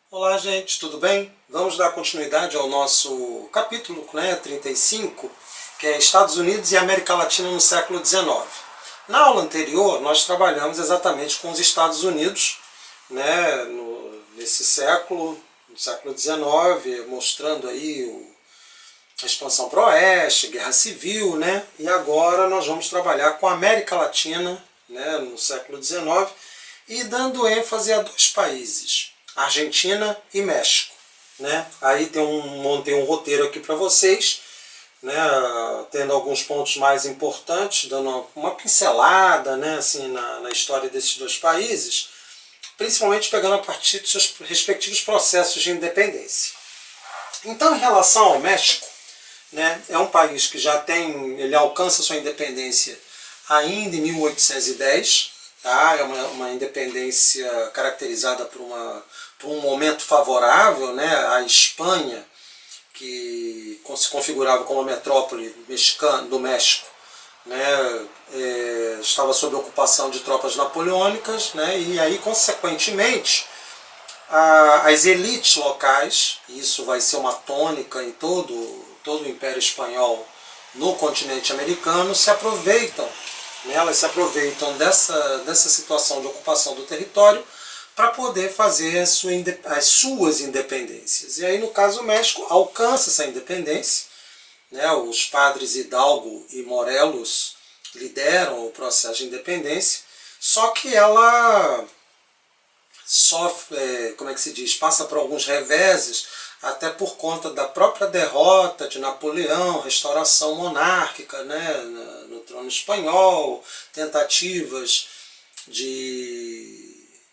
Olá, gente, tudo bem? Vamos dar continuidade ao nosso capítulo 35, que é Estados Unidos e América Latina no século XIX. Na aula anterior, nós trabalhamos exatamente com os Estados Unidos, né, nesse século, no século XIX, mostrando aí a expansão para o oeste, guerra civil, né, e agora nós vamos trabalhar com a América Latina, né, no século XIX, e dando ênfase a dois países, Argentina e México. Né? Aí montei um roteiro aqui para vocês, né, tendo alguns pontos mais importantes, dando uma pincelada, né, assim, na história desses dois países, principalmente pegando a partir dos seus respectivos processos de independência. Então, em relação ao México, né, é um país que ele alcança sua independência ainda em 1810, tá? É uma independência caracterizada por um momento favorável, né? A Espanha, que se configurava como a metrópole do México, né? Estava sob ocupação de tropas napoleônicas, né? E aí, consequentemente, as elites locais, e isso vai ser uma tônica em todo o Império Espanhol no continente americano, se aproveitam, né, elas se aproveitam dessa situação de ocupação do território para poder fazer as suas independências. E aí, no caso, o México alcança essa independência, né, os padres Hidalgo e Morelos lideram o processo de independência, só que ela sofre, como é que se diz, passa por alguns reveses, até por conta da própria derrota de Napoleão, restauração monárquica, né, no trono espanhol, tentativas de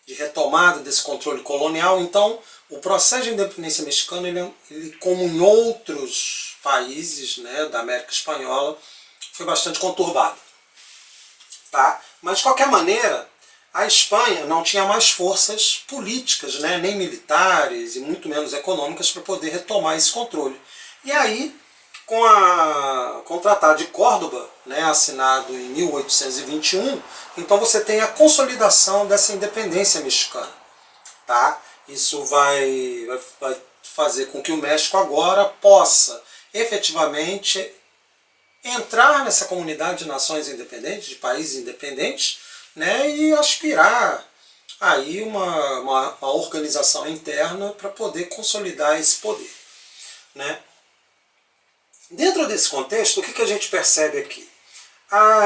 retomada desse controle colonial. Então, o processo de independência mexicano, ele como em outros países, né, da América Espanhola, foi bastante conturbado. Tá? Mas, de qualquer maneira, a Espanha não tinha mais forças políticas, né, nem militares e muito menos econômicas para poder retomar esse controle. E aí, com o Tratado de Córdoba, né, assinado em 1821, então você tem a consolidação dessa independência mexicana. Tá? Isso vai fazer com que o México agora possa efetivamente entrar nessa comunidade de nações independentes, de países independentes, né, e aspirar aí uma organização interna para poder consolidar esse poder. Né? Dentro desse contexto, o que a gente percebe aqui?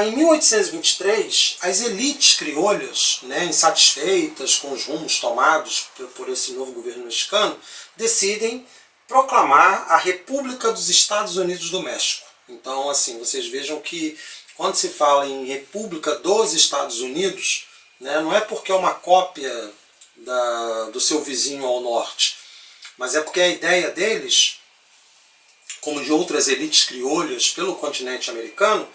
Em 1823, as elites criolhas, né, insatisfeitas com os rumos tomados por esse novo governo mexicano, decidem proclamar a República dos Estados Unidos do México. Então, assim, vocês vejam que quando se fala em República dos Estados Unidos, né, não é porque é uma cópia do seu vizinho ao norte, mas é porque a ideia deles, como de outras elites criolhas pelo continente americano,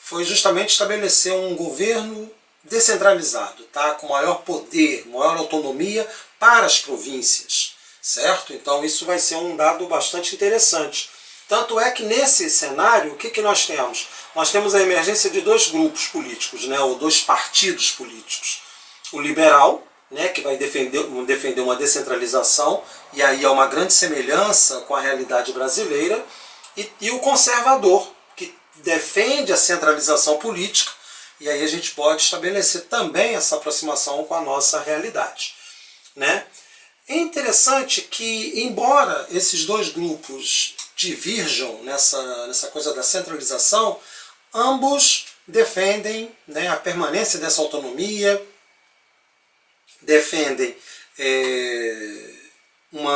foi justamente estabelecer um governo descentralizado, tá? Com maior poder, maior autonomia para as províncias, certo? Então isso vai ser um dado bastante interessante. Tanto é que nesse cenário, o que nós temos? Nós temos a emergência de dois grupos políticos, né, ou dois partidos políticos. O liberal, né, que vai defender uma descentralização, e aí há uma grande semelhança com a realidade brasileira, e o conservador, que defende a centralização política, e aí a gente pode estabelecer também essa aproximação com a nossa realidade. Né? É interessante que, embora esses dois grupos divirjam nessa coisa da centralização, ambos defendem, né, a permanência dessa autonomia, defendem um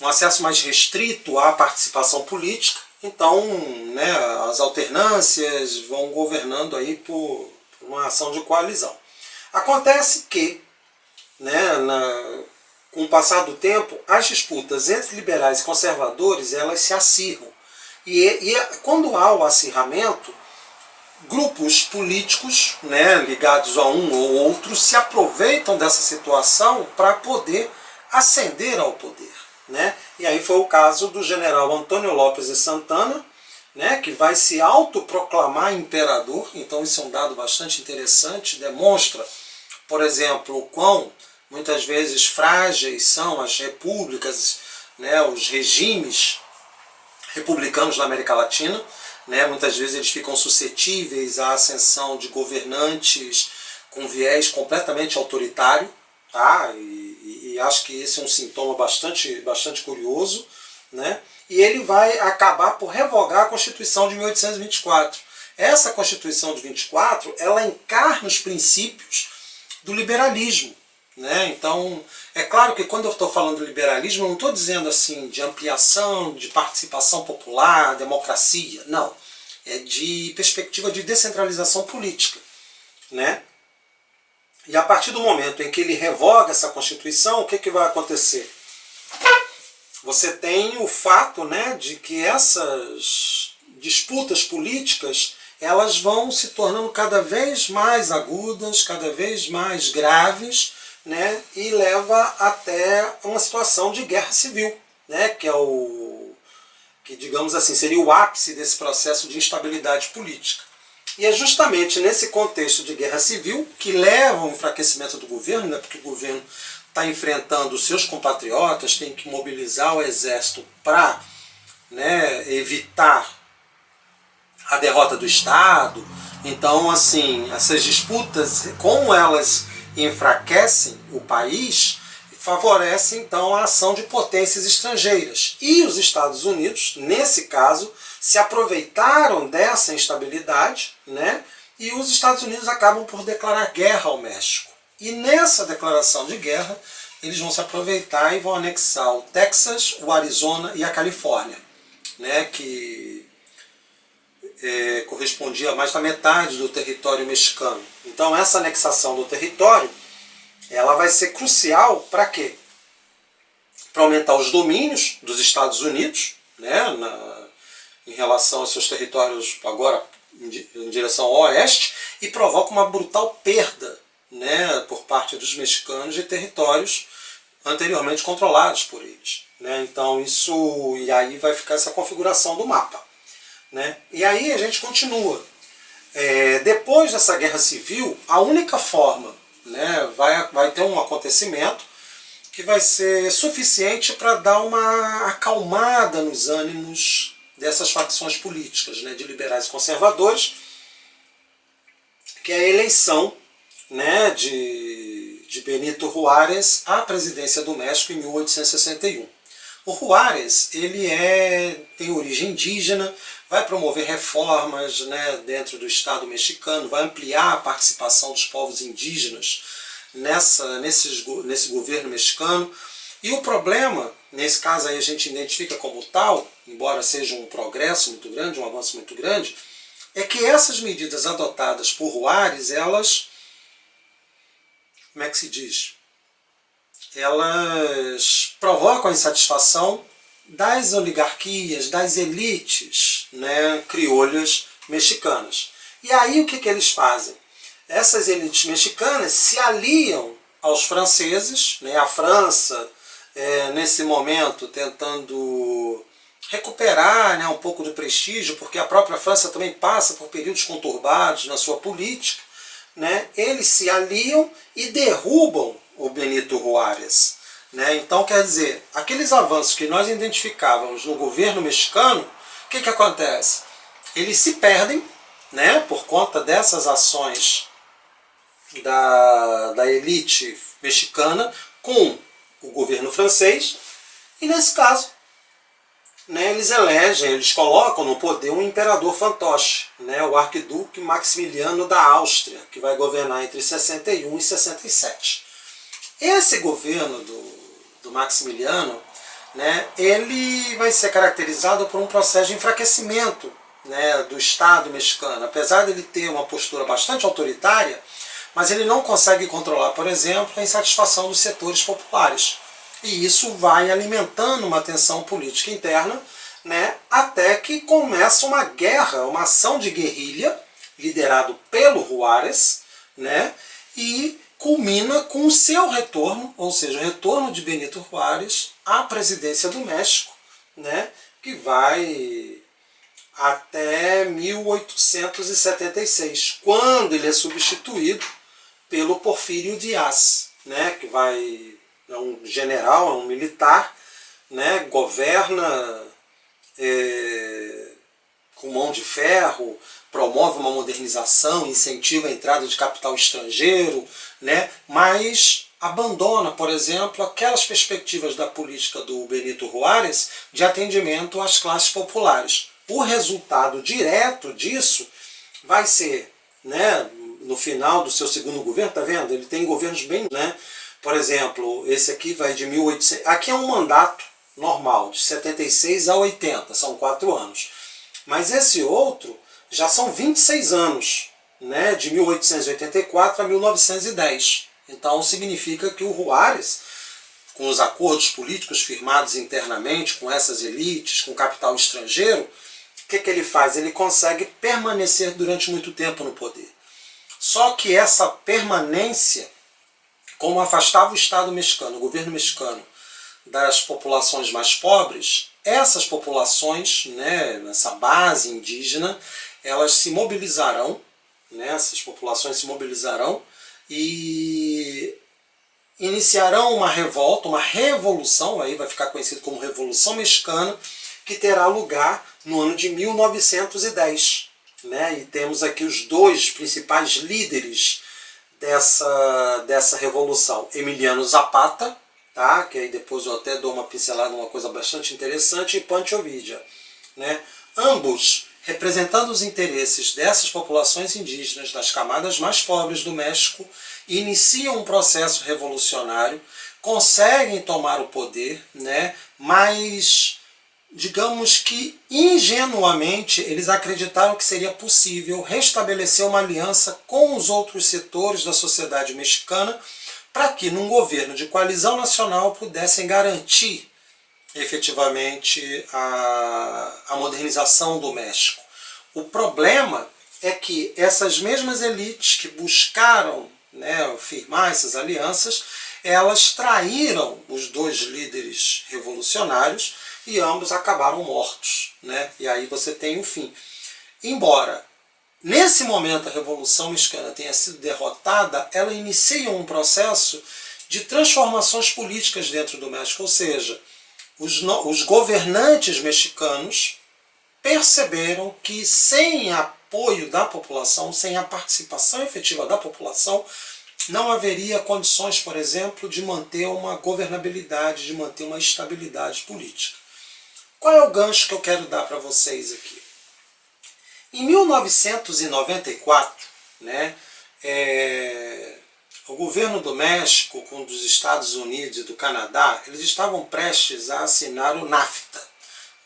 acesso mais restrito à participação política. Então, né, as alternâncias vão governando aí por uma ação de coalizão. Acontece que, né, com o passar do tempo, as disputas entre liberais e conservadores, elas se acirram. E quando há o acirramento, grupos políticos, né, ligados a um ou outro se aproveitam dessa situação para poder ascender ao poder. Né? E aí foi o caso do general Antônio Lopes de Santana, né, que vai se autoproclamar imperador. Então isso é um dado bastante interessante, demonstra, por exemplo, o quão muitas vezes frágeis são as repúblicas, né, os regimes republicanos na América Latina, né, muitas vezes eles ficam suscetíveis à ascensão de governantes com viés completamente autoritário, tá? E acho que esse é um sintoma bastante curioso, né? E ele vai acabar por revogar a Constituição de 1824. Essa Constituição de 24, ela encarna os princípios do liberalismo, né? Então, é claro que quando eu estou falando de liberalismo, eu não estou dizendo assim de ampliação, de participação popular, democracia, não. É de perspectiva de descentralização política, né? E a partir do momento em que ele revoga essa Constituição, o que vai acontecer? Você tem o fato, né, de que essas disputas políticas elas vão se tornando cada vez mais agudas, cada vez mais graves, né, e leva até uma situação de guerra civil, né, que digamos assim seria o ápice desse processo de instabilidade política. E é justamente nesse contexto de guerra civil que leva ao enfraquecimento do governo, né, porque o governo está enfrentando os seus compatriotas, tem que mobilizar o exército para, né, evitar a derrota do Estado. Então, assim, essas disputas, como elas enfraquecem o país, favorece então a ação de potências estrangeiras. E os Estados Unidos, nesse caso, se aproveitaram dessa instabilidade, né? E os Estados Unidos acabam por declarar guerra ao México. E nessa declaração de guerra, eles vão se aproveitar e vão anexar o Texas, o Arizona e a Califórnia, né? Que correspondia a mais da metade do território mexicano. Então essa anexação do território ela vai ser crucial para quê? Para aumentar os domínios dos Estados Unidos, né, em relação aos seus territórios agora em direção ao oeste, e provoca uma brutal perda, né, por parte dos mexicanos de territórios anteriormente controlados por eles, né? Então e aí vai ficar essa configuração do mapa, né? E aí a gente continua. Depois dessa guerra civil, a única forma, né, vai ter um acontecimento que vai ser suficiente para dar uma acalmada nos ânimos dessas facções políticas, né, de liberais e conservadores, que é a eleição, né, de Benito Juárez à presidência do México em 1861. O Juárez ele tem origem indígena, vai promover reformas, né, dentro do Estado mexicano, vai ampliar a participação dos povos indígenas nesse governo mexicano. E o problema, nesse caso aí a gente identifica como tal, embora seja um progresso muito grande, um avanço muito grande, é que essas medidas adotadas por Juárez, elas, como é que se diz? Elas provocam a insatisfação das oligarquias, das elites, né, criolhas mexicanas. E aí o que eles fazem? Essas elites mexicanas se aliam aos franceses, né, a França, nesse momento, tentando recuperar, né, um pouco do prestígio, porque a própria França também passa por períodos conturbados na sua política, né, eles se aliam e derrubam o Benito Juárez. Né? Então, quer dizer, aqueles avanços que nós identificávamos no governo mexicano, o que acontece? Eles se perdem, né, por conta dessas ações da elite mexicana com o governo francês, e nesse caso, né, eles colocam no poder um imperador fantoche, né, o arquiduque Maximiliano da Áustria, que vai governar entre 61 e 67. Esse governo do Maximiliano, né, ele vai ser caracterizado por um processo de enfraquecimento, né, do Estado mexicano. Apesar de ele ter uma postura bastante autoritária, mas ele não consegue controlar, por exemplo, a insatisfação dos setores populares. E isso vai alimentando uma tensão política interna, né, até que começa uma guerra, uma ação de guerrilha, liderado pelo Juárez, né, e culmina com o seu retorno, ou seja, o retorno de Benito Juárez à presidência do México, né, que vai até 1876, quando ele é substituído pelo Porfírio Díaz. né, que é um general, é um militar, né, governa com mão de ferro, promove uma modernização, incentiva a entrada de capital estrangeiro, né, mas abandona, por exemplo, aquelas perspectivas da política do Benito Juárez de atendimento às classes populares. O resultado direto disso vai ser, né, no final do seu segundo governo, tá vendo? Ele tem governos bem, né? Por exemplo, esse aqui vai de 1800... Aqui é um mandato normal, de 76 a 80, são 4 anos. Mas esse outro já são 26 anos, né, de 1884 a 1910. Então significa que o Juárez, com os acordos políticos firmados internamente com essas elites, com capital estrangeiro, o que ele faz? Ele consegue permanecer durante muito tempo no poder. Só que essa permanência, como afastava o Estado mexicano, o governo mexicano, das populações mais pobres, essas populações, né, essa base indígena, elas se mobilizarão, né, essas populações se mobilizarão e iniciarão uma revolta, uma revolução, aí vai ficar conhecido como Revolução Mexicana, que terá lugar no ano de 1910. Né, e temos aqui os dois principais líderes dessa revolução, Emiliano Zapata, tá? Que aí depois eu até dou uma pincelada, uma coisa bastante interessante, e Pancho Villa, né? Ambos representando os interesses dessas populações indígenas, das camadas mais pobres do México, iniciam um processo revolucionário, conseguem tomar o poder, né? Mas digamos que ingenuamente eles acreditaram que seria possível restabelecer uma aliança com os outros setores da sociedade mexicana para que num governo de coalizão nacional pudessem garantir efetivamente a modernização do México. O problema é que essas mesmas elites que buscaram, né, firmar essas alianças, elas traíram os dois líderes revolucionários e ambos acabaram mortos, né? E aí você tem o fim. Embora nesse momento a Revolução Mexicana tenha sido derrotada, ela inicia um processo de transformações políticas dentro do México, ou seja, os governantes mexicanos perceberam que sem apoio da população, sem a participação efetiva da população, não haveria condições, por exemplo, de manter uma governabilidade, de manter uma estabilidade política. Qual é o gancho que eu quero dar para vocês aqui? Em 1994, né, o governo do México, com dos Estados Unidos e do Canadá, eles estavam prestes a assinar o NAFTA,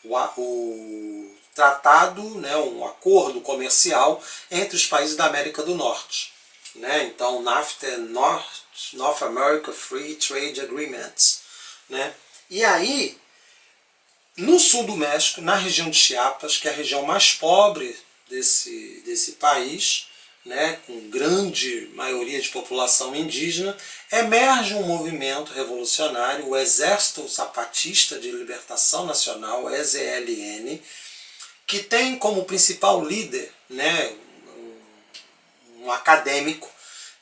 o tratado, né, um acordo comercial entre os países da América do Norte. Né? Então, o NAFTA é North America Free Trade Agreements. Né? E aí, no sul do México, na região de Chiapas, que é a região mais pobre desse país, né, com grande maioria de população indígena, emerge um movimento revolucionário, o Exército Zapatista de Libertação Nacional, EZLN, que tem como principal líder, né, um acadêmico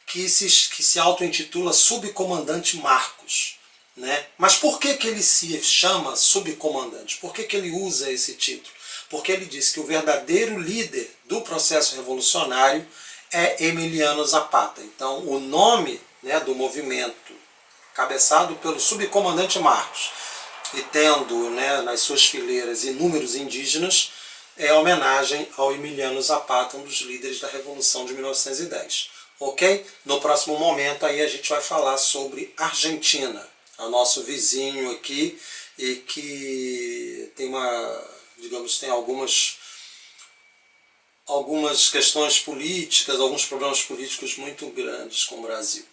que se auto-intitula Subcomandante Marcos. Né? Mas por que ele se chama subcomandante? Por que ele usa esse título? Porque ele diz que o verdadeiro líder do processo revolucionário é Emiliano Zapata. Então o nome, né, do movimento cabeçado pelo subcomandante Marcos e tendo, né, nas suas fileiras inúmeros indígenas, é homenagem ao Emiliano Zapata, um dos líderes da Revolução de 1910. Ok? No próximo momento aí a gente vai falar sobre Argentina, o nosso vizinho aqui, e que tem tem algumas questões políticas, alguns problemas políticos muito grandes com o Brasil.